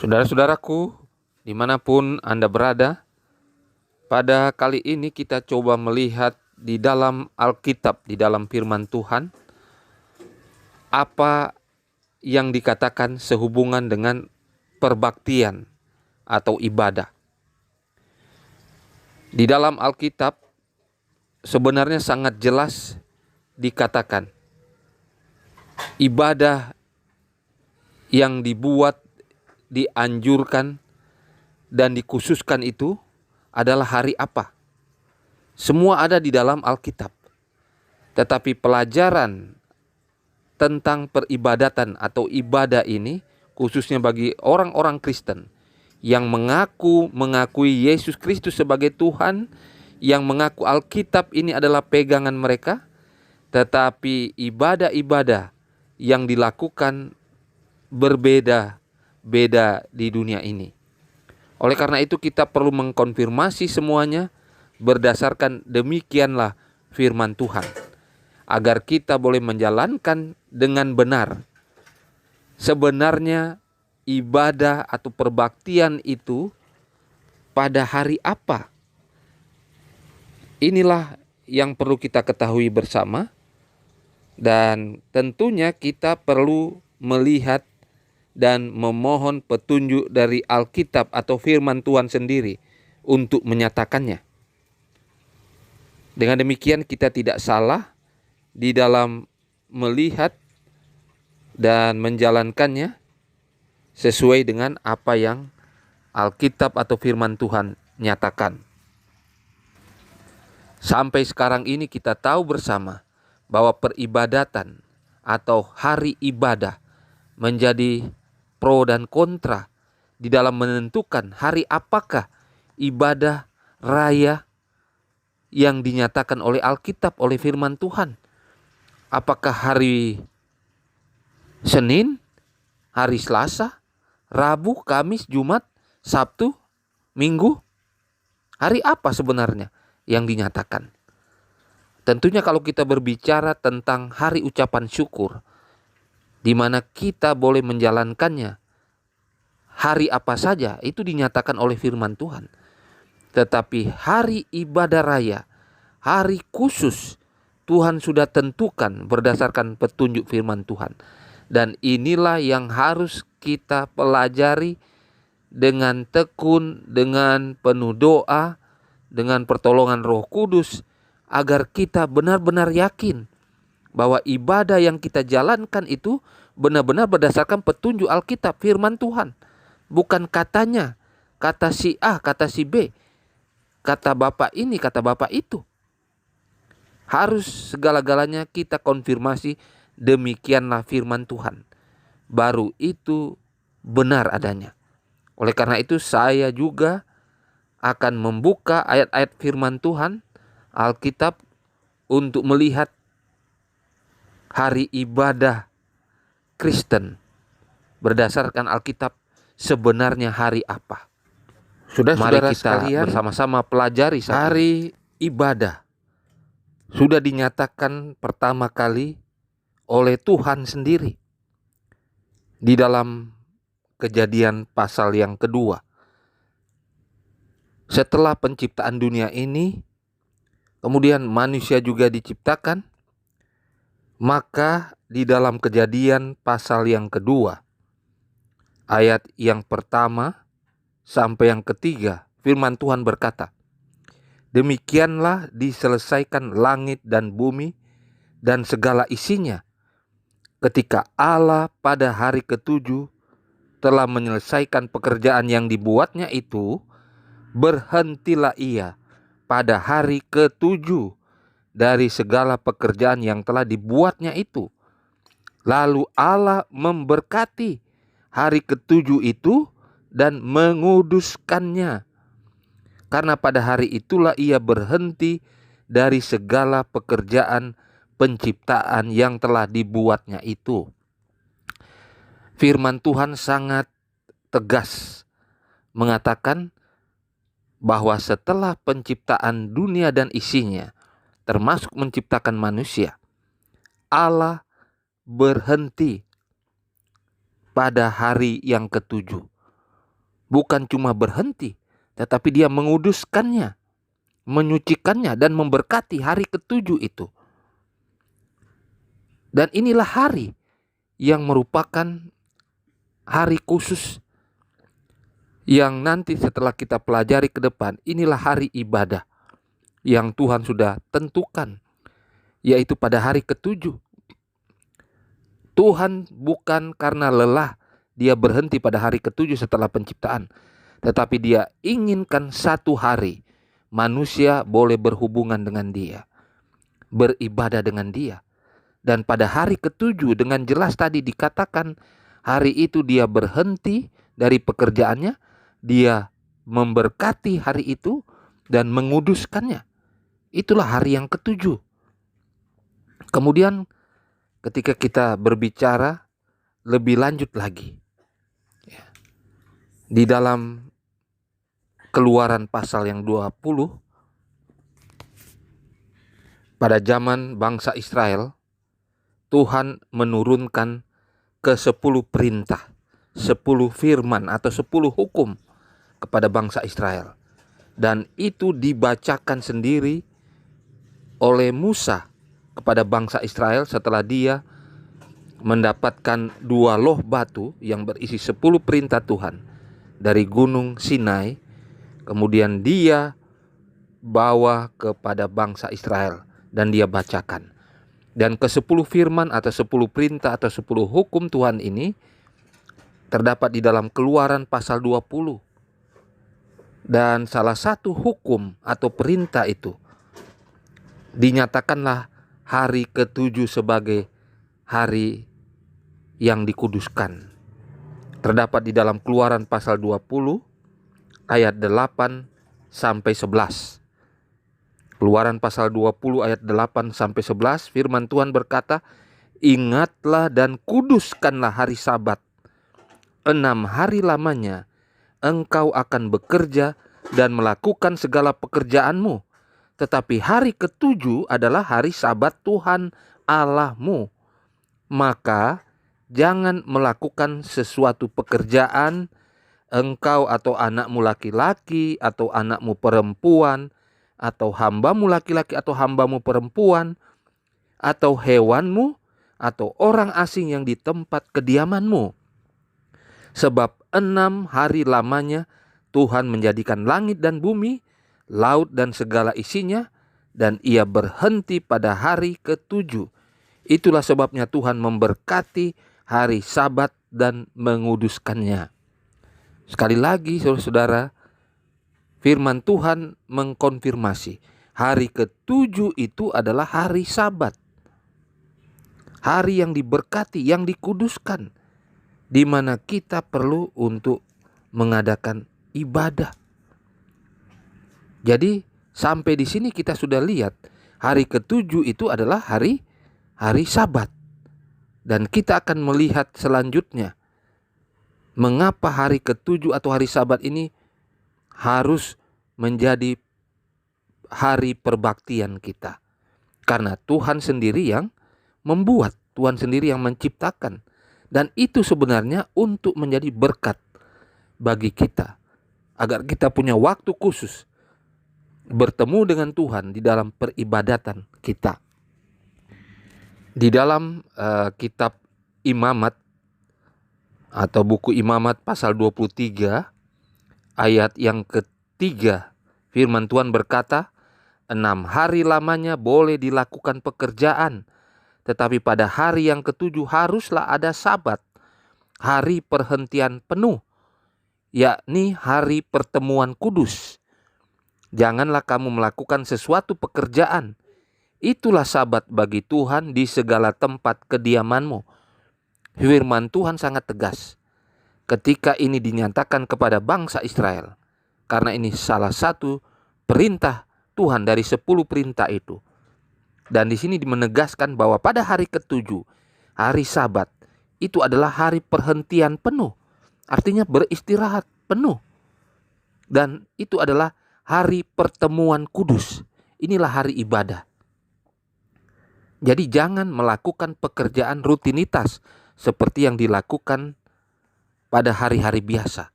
Saudara-saudaraku, dimanapun Anda berada, pada kali ini kita coba melihat di dalam Alkitab, di dalam firman Tuhan, apa yang dikatakan sehubungan dengan perbaktian atau ibadah. Di dalam Alkitab sebenarnya sangat jelas dikatakan ibadah yang dibuat, dianjurkan, dan dikhususkan itu adalah hari apa. Semua ada di dalam Alkitab. Tetapi pelajaran tentang peribadatan atau ibadah ini, khususnya bagi orang-orang Kristen yang mengakui Yesus Kristus sebagai Tuhan, yang mengaku Alkitab ini adalah pegangan mereka, tetapi ibadah-ibadah yang dilakukan berbeda-beda di dunia ini. Oleh karena itu kita perlu mengkonfirmasi semuanya berdasarkan demikianlah firman Tuhan, agar kita boleh menjalankan dengan benar. Sebenarnya ibadah atau perbaktian itu pada hari apa? Inilah yang perlu kita ketahui bersama, dan tentunya kita perlu melihat dan memohon petunjuk dari Alkitab atau firman Tuhan sendiri untuk menyatakannya. Dengan demikian kita tidak salah di dalam melihat dan menjalankannya sesuai dengan apa yang Alkitab atau firman Tuhan nyatakan. Sampai sekarang ini kita tahu bersama bahwa peribadatan atau hari ibadah menjadi pro dan kontra di dalam menentukan hari apakah ibadah raya yang dinyatakan oleh Alkitab, oleh firman Tuhan. Apakah hari Senin, hari Selasa, Rabu, Kamis, Jumat, Sabtu, Minggu? Hari apa sebenarnya yang dinyatakan? Tentunya kalau kita berbicara tentang hari ucapan syukur, di mana kita boleh menjalankannya, hari apa saja itu dinyatakan oleh firman Tuhan. Tetapi hari ibadah raya, hari khusus, Tuhan sudah tentukan berdasarkan petunjuk firman Tuhan. Dan inilah yang harus kita pelajari dengan tekun, dengan penuh doa, dengan pertolongan Roh Kudus, agar kita benar-benar yakin bahwa ibadah yang kita jalankan itu benar-benar berdasarkan petunjuk Alkitab, firman Tuhan. Bukan katanya, kata si A, kata si B, kata bapak ini, kata bapak itu. Harus segala-galanya kita konfirmasi demikianlah firman Tuhan. Baru itu benar adanya. Oleh karena itu saya juga akan membuka ayat-ayat firman Tuhan, Alkitab, untuk melihat hari ibadah Kristen berdasarkan Alkitab sebenarnya hari apa. Mari kita bersama-sama pelajari hari ibadah. Sudah dinyatakan pertama kali oleh Tuhan sendiri di dalam Kejadian pasal yang kedua. Setelah penciptaan dunia ini, kemudian manusia juga diciptakan, maka di dalam Kejadian pasal yang kedua, ayat yang pertama sampai yang ketiga, firman Tuhan berkata, "Demikianlah diselesaikan langit dan bumi dan segala isinya, ketika Allah pada hari ketujuh telah menyelesaikan pekerjaan yang dibuatnya itu, berhentilah ia pada hari ketujuh dari segala pekerjaan yang telah dibuatnya itu. Lalu Allah memberkati hari ketujuh itu dan menguduskannya, karena pada hari itulah ia berhenti dari segala pekerjaan penciptaan yang telah dibuatnya itu." Firman Tuhan sangat tegas mengatakan bahwa setelah penciptaan dunia dan isinya, termasuk menciptakan manusia, Allah berhenti pada hari yang ketujuh. bukan cuma berhenti, tetapi dia menguduskannya, menyucikannya, dan memberkati hari ketujuh itu. Dan inilah hari yang merupakan hari khusus yang nanti setelah kita pelajari ke depan, inilah hari ibadah yang Tuhan sudah tentukan, yaitu pada hari ketujuh. Tuhan bukan karena lelah dia berhenti pada hari ketujuh setelah penciptaan, tetapi dia inginkan satu hari manusia boleh berhubungan dengan dia, beribadah dengan dia. Dan pada hari ketujuh dengan jelas tadi dikatakan hari itu dia berhenti dari pekerjaannya, dia memberkati hari itu dan menguduskannya. Itulah hari yang ketujuh. Kemudian ketika kita berbicara lebih lanjut lagi, di dalam Keluaran pasal yang 20, pada zaman bangsa Israel, Tuhan menurunkan ke 10 perintah, 10 firman atau 10 hukum kepada bangsa Israel. Dan itu dibacakan sendiri oleh Musa kepada bangsa Israel setelah dia mendapatkan 2 loh batu yang berisi 10 perintah Tuhan dari gunung Sinai. Kemudian dia bawa kepada bangsa Israel dan dia bacakan. Dan ke 10 firman atau 10 perintah atau 10 hukum Tuhan ini terdapat di dalam Keluaran pasal 20. Dan salah satu hukum atau perintah itu dinyatakanlah hari ketujuh sebagai hari yang dikuduskan. Terdapat di dalam Keluaran pasal 20 ayat 8 sampai 11. Keluaran pasal 20 ayat 8 sampai 11, firman Tuhan berkata, "Ingatlah dan kuduskanlah hari Sabat. 6 hari lamanya engkau akan bekerja dan melakukan segala pekerjaanmu. Tetapi hari ketujuh adalah hari Sabat Tuhan Allahmu. Maka jangan melakukan sesuatu pekerjaan, engkau atau anakmu laki-laki atau anakmu perempuan, atau hambamu laki-laki atau hambamu perempuan, atau hewanmu, atau orang asing yang di tempat kediamanmu. Sebab 6 hari lamanya Tuhan menjadikan langit dan bumi, laut dan segala isinya, dan ia berhenti pada hari ketujuh. Itulah sebabnya Tuhan memberkati hari Sabat dan menguduskannya." Sekali lagi saudara-saudara, firman Tuhan mengkonfirmasi hari ketujuh itu adalah hari Sabat. Hari yang diberkati, yang dikuduskan, di mana kita perlu untuk mengadakan ibadah. Jadi sampai di sini kita sudah lihat hari ketujuh itu adalah hari Sabat. Dan kita akan melihat selanjutnya mengapa hari ketujuh atau hari Sabat ini harus menjadi hari perbaktian kita. Karena Tuhan sendiri yang membuat, Tuhan sendiri yang menciptakan. Dan itu sebenarnya untuk menjadi berkat bagi kita, agar kita punya waktu khusus bertemu dengan Tuhan di dalam peribadatan kita. Di dalam kitab Imamat atau buku Imamat pasal 23 ayat yang ketiga, firman Tuhan berkata, 6 hari lamanya boleh dilakukan pekerjaan, tetapi pada hari yang ketujuh haruslah ada Sabat, hari perhentian penuh, yakni hari pertemuan kudus. Janganlah kamu melakukan sesuatu pekerjaan. Itulah Sabat bagi Tuhan di segala tempat kediamanmu. Firman Tuhan sangat tegas ketika ini dinyatakan kepada bangsa Israel. Karena ini salah satu perintah Tuhan dari 10 perintah itu. Dan di sini menegaskan bahwa pada hari ketujuh, hari Sabat, itu adalah hari perhentian penuh. Artinya beristirahat penuh. Dan itu adalah hari pertemuan kudus. Inilah hari ibadah. Jadi jangan melakukan pekerjaan rutinitas seperti yang dilakukan pada hari-hari biasa.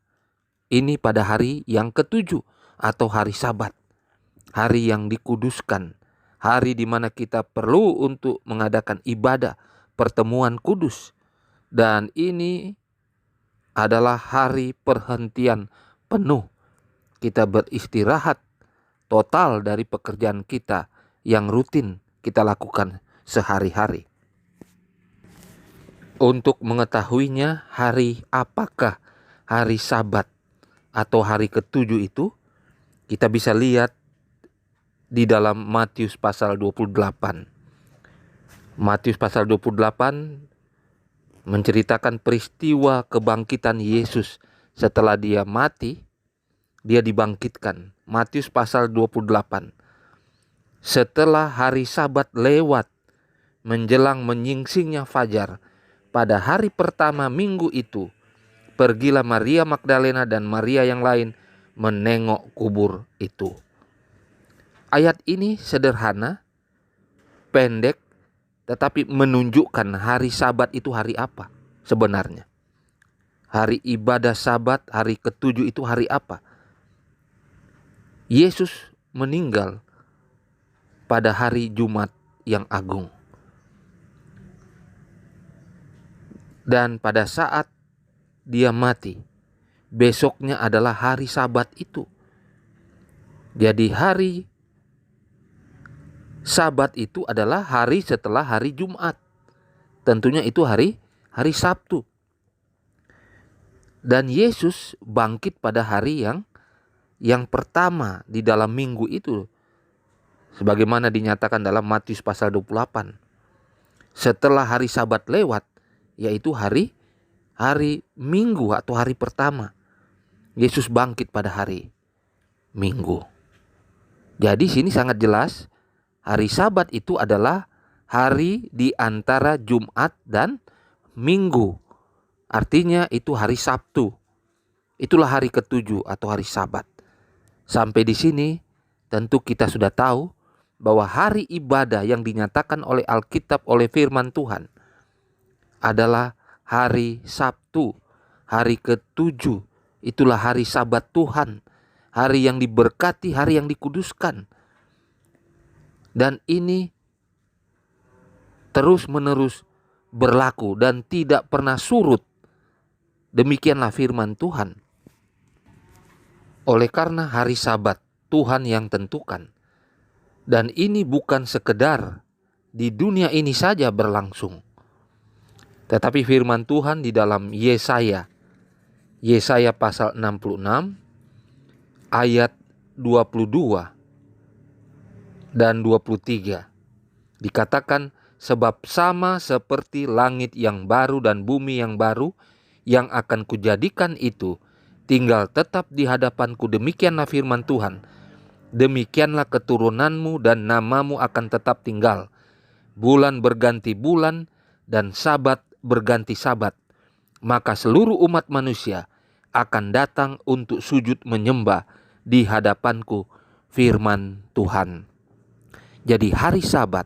Ini pada hari yang ketujuh atau hari Sabat. Hari yang dikuduskan. Hari di mana kita perlu untuk mengadakan ibadah pertemuan kudus. Dan ini adalah hari perhentian penuh. Kita beristirahat total dari pekerjaan kita yang rutin kita lakukan sehari-hari. Untuk mengetahuinya hari apakah hari Sabat atau hari ketujuh itu, kita bisa lihat di dalam Matius pasal 28. Matius pasal 28 menceritakan peristiwa kebangkitan Yesus setelah dia mati, dia dibangkitkan. Matius pasal 28. Setelah hari Sabat lewat, menjelang menyingsingnya fajar, pada hari pertama minggu itu, pergilah Maria Magdalena dan Maria yang lain menengok kubur itu. Ayat ini sederhana, pendek, tetapi menunjukkan hari Sabat itu hari apa sebenarnya. Hari ibadah Sabat, hari ketujuh itu hari apa? Yesus meninggal pada hari Jumat yang agung. Dan pada saat dia mati, besoknya adalah hari Sabat itu. Jadi hari Sabat itu adalah hari setelah hari Jumat. Tentunya itu hari Sabtu. Dan Yesus bangkit pada hari yang pertama di dalam minggu itu. Sebagaimana dinyatakan dalam Matius pasal 28. Setelah hari Sabat lewat, yaitu hari Minggu atau hari pertama, Yesus bangkit pada hari Minggu. Jadi sini sangat jelas, hari Sabat itu adalah hari di antara Jumat dan Minggu. Artinya itu hari Sabtu. Itulah hari ketujuh atau hari Sabat. Sampai di sini tentu kita sudah tahu bahwa hari ibadah yang dinyatakan oleh Alkitab, oleh firman Tuhan, adalah hari Sabtu, hari ketujuh. Itulah hari Sabat Tuhan, hari yang diberkati, hari yang dikuduskan. Dan ini terus-menerus berlaku dan tidak pernah surut. Demikianlah firman Tuhan. Oleh karena hari Sabat Tuhan yang tentukan. Dan ini bukan sekedar di dunia ini saja berlangsung. Tetapi firman Tuhan di dalam Yesaya pasal 66 ayat 22 dan 23. Dikatakan, sebab sama seperti langit yang baru dan bumi yang baru yang akan kujadikan itu tinggal tetap di hadapanku, demikianlah firman Tuhan. Demikianlah keturunanmu dan namamu akan tetap tinggal. Bulan berganti bulan dan Sabat berganti Sabat. Maka seluruh umat manusia akan datang untuk sujud menyembah di hadapanku, firman Tuhan. Jadi hari Sabat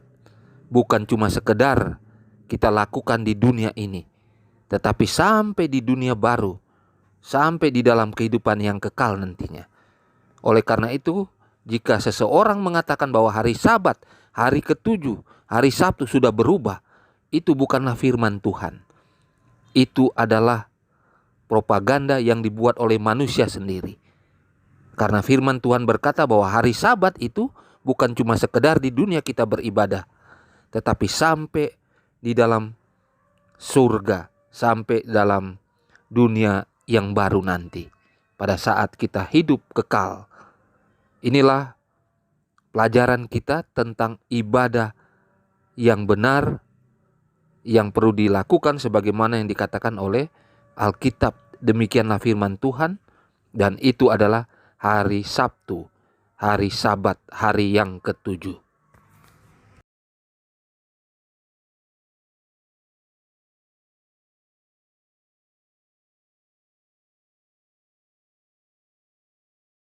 bukan cuma sekedar kita lakukan di dunia ini, tetapi sampai di dunia baru, sampai di dalam kehidupan yang kekal nantinya. Oleh karena itu, jika seseorang mengatakan bahwa hari Sabat, hari ketujuh, hari Sabtu sudah berubah, itu bukanlah firman Tuhan. Itu adalah propaganda yang dibuat oleh manusia sendiri. Karena firman Tuhan berkata bahwa hari Sabat itu bukan cuma sekedar di dunia kita beribadah, tetapi sampai di dalam surga, sampai dalam dunia yang baru nanti. Pada saat kita hidup kekal. Inilah pelajaran kita tentang ibadah yang benar, yang perlu dilakukan sebagaimana yang dikatakan oleh Alkitab. Demikianlah firman Tuhan, dan itu adalah hari Sabtu, hari Sabat, hari yang ketujuh.